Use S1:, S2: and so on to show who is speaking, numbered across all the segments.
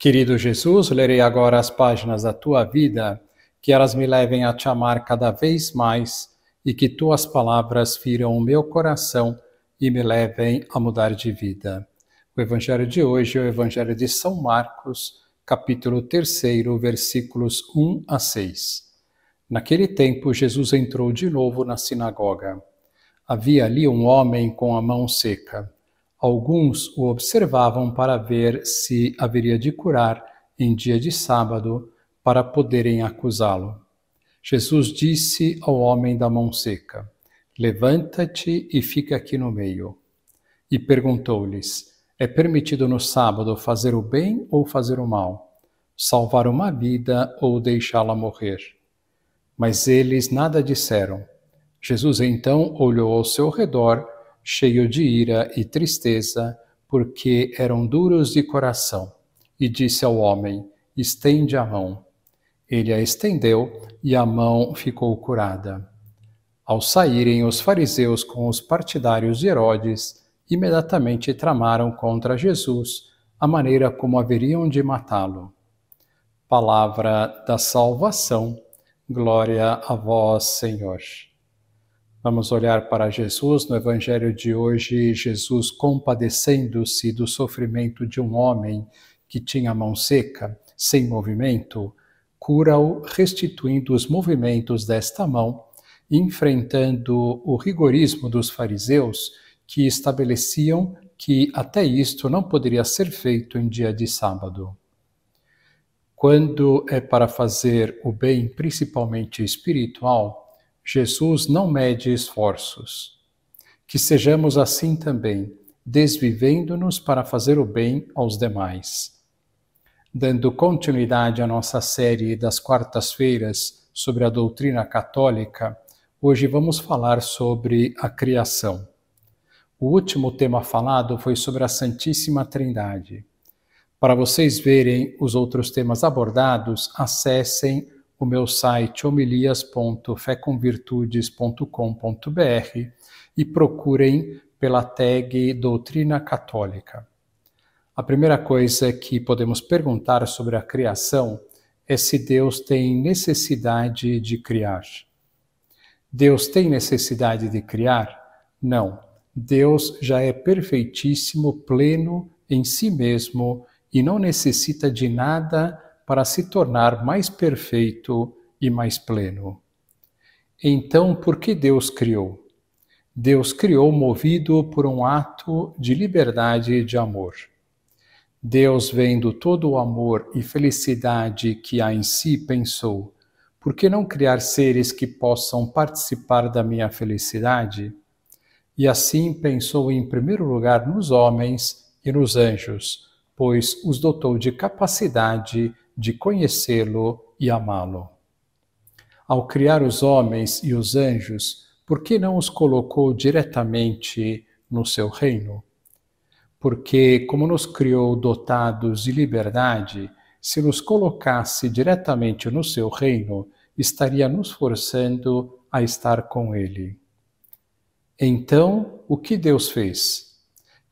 S1: Querido Jesus, lerei agora as páginas da tua vida, que elas me levem a te amar cada vez mais e que tuas palavras firam o meu coração e me levem a mudar de vida. O evangelho de hoje é o evangelho de São Marcos, capítulo 3, versículos 1 a 6. Naquele tempo, Jesus entrou de novo na sinagoga. Havia ali um homem com a mão seca. Alguns o observavam para ver se haveria de curar em dia de sábado, para poderem acusá-lo. Jesus disse ao homem da mão seca: "Levanta-te e fica aqui no meio." E perguntou-lhes: "É permitido no sábado fazer o bem ou fazer o mal? Salvar uma vida ou deixá-la morrer?" Mas eles nada disseram. Jesus então olhou ao seu redor, cheio de ira e tristeza, porque eram duros de coração, e disse ao homem: "Estende a mão." Ele a estendeu e a mão ficou curada. Ao saírem os fariseus com os partidários de Herodes, imediatamente tramaram contra Jesus a maneira como haveriam de matá-lo. Palavra da salvação. Glória a vós, Senhor. Vamos olhar para Jesus no Evangelho de hoje, Jesus compadecendo-se do sofrimento de um homem que tinha a mão seca, sem movimento, cura-o restituindo os movimentos desta mão, enfrentando o rigorismo dos fariseus que estabeleciam que até isto não poderia ser feito em dia de sábado. Quando é para fazer o bem, principalmente espiritual, Jesus não mede esforços. Que sejamos assim também, desvivendo-nos para fazer o bem aos demais. Dando continuidade à nossa série das quartas-feiras sobre a doutrina católica, hoje vamos falar sobre a criação. O último tema falado foi sobre a Santíssima Trindade. Para vocês verem os outros temas abordados, acessem o meu site homilias.fecomvirtudes.com.br e procurem pela tag Doutrina Católica. A primeira coisa que podemos perguntar sobre a criação é se Deus tem necessidade de criar. Deus tem necessidade de criar? Não. Deus já é perfeitíssimo, pleno em si mesmo e não necessita de nada para se tornar mais perfeito e mais pleno. Então, por que Deus criou? Deus criou movido por um ato de liberdade e de amor. Deus, vendo todo o amor e felicidade que há em si, pensou: por que não criar seres que possam participar da minha felicidade? E assim pensou em primeiro lugar nos homens e nos anjos, pois os dotou de capacidade de conhecê-lo e amá-lo. Ao criar os homens e os anjos, por que não os colocou diretamente no seu reino? Porque, como nos criou dotados de liberdade, se nos colocasse diretamente no seu reino, estaria nos forçando a estar com ele. Então, o que Deus fez?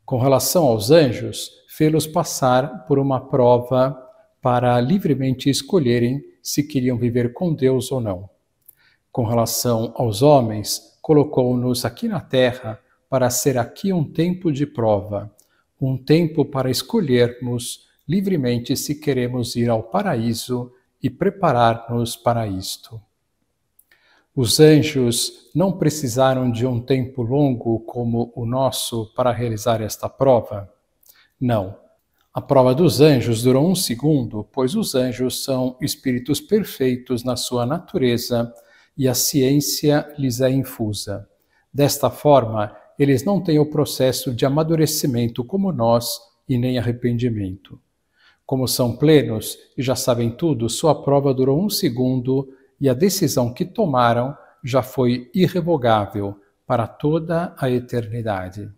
S1: Com relação aos anjos, fê-los passar por uma prova para livremente escolherem se queriam viver com Deus ou não. Com relação aos homens, colocou-nos aqui na terra para ser aqui um tempo de prova, um tempo para escolhermos livremente se queremos ir ao paraíso e preparar-nos para isto. Os anjos não precisaram de um tempo longo como o nosso para realizar esta prova? Não. A prova dos anjos durou 1 segundo, pois os anjos são espíritos perfeitos na sua natureza e a ciência lhes é infusa. Desta forma, eles não têm o processo de amadurecimento como nós e nem arrependimento. Como são plenos e já sabem tudo, sua prova durou 1 segundo e a decisão que tomaram já foi irrevogável para toda a eternidade.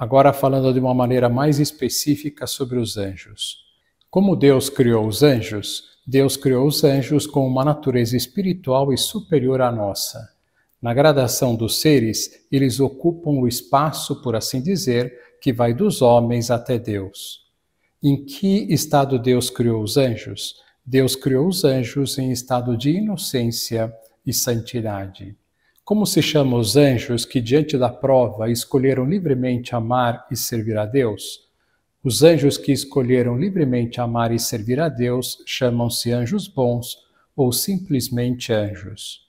S1: Agora falando de uma maneira mais específica sobre os anjos. Como Deus criou os anjos? Deus criou os anjos com uma natureza espiritual e superior à nossa. Na gradação dos seres, eles ocupam o espaço, por assim dizer, que vai dos homens até Deus. Em que estado Deus criou os anjos? Deus criou os anjos em estado de inocência e santidade. Como se chamam os anjos que, diante da prova, escolheram livremente amar e servir a Deus? Os anjos que escolheram livremente amar e servir a Deus chamam-se anjos bons ou simplesmente anjos.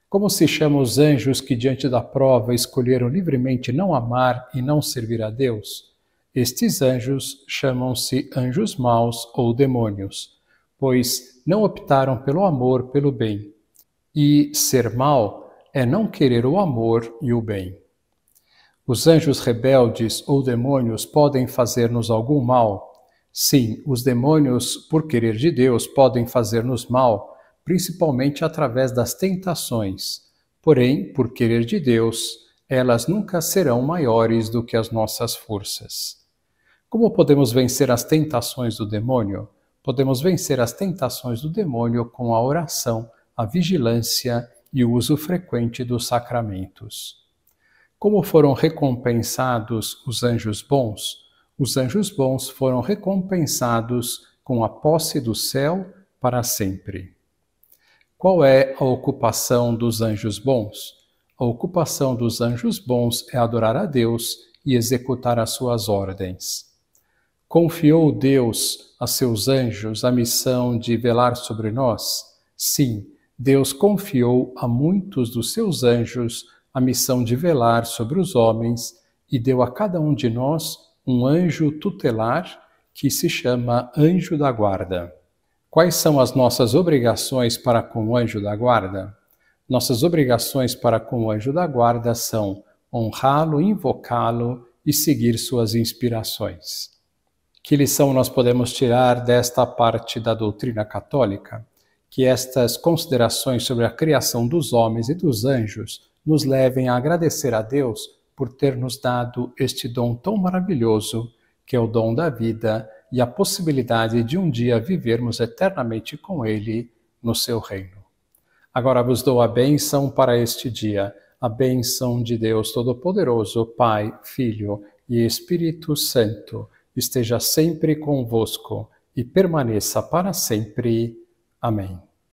S1: Como se chamam os anjos que, diante da prova, escolheram livremente não amar e não servir a Deus? Estes anjos chamam-se anjos maus ou demônios, pois não optaram pelo amor pelo bem. E ser mau é não querer o amor e o bem. Os anjos rebeldes ou demônios podem fazer-nos algum mal? Sim, os demônios, por querer de Deus, podem fazer-nos mal, principalmente através das tentações. Porém, por querer de Deus, elas nunca serão maiores do que as nossas forças. Como podemos vencer as tentações do demônio? Podemos vencer as tentações do demônio com a oração, a vigilância e o uso frequente dos sacramentos. Como foram recompensados os anjos bons? Os anjos bons foram recompensados com a posse do céu para sempre. Qual é a ocupação dos anjos bons? A ocupação dos anjos bons é adorar a Deus e executar as suas ordens. Confiou Deus a seus anjos a missão de velar sobre nós? Sim, Deus confiou a muitos dos seus anjos a missão de velar sobre os homens e deu a cada um de nós um anjo tutelar que se chama anjo da guarda. Quais são as nossas obrigações para com o anjo da guarda? Nossas obrigações para com o anjo da guarda são honrá-lo, invocá-lo e seguir suas inspirações. Que lição nós podemos tirar desta parte da doutrina católica? Que estas considerações sobre a criação dos homens e dos anjos nos levem a agradecer a Deus por ter nos dado este dom tão maravilhoso, que é o dom da vida e a possibilidade de um dia vivermos eternamente com Ele no seu reino. Agora vos dou a bênção para este dia, a bênção de Deus Todo-Poderoso, Pai, Filho e Espírito Santo, esteja sempre convosco e permaneça para sempre. Amém.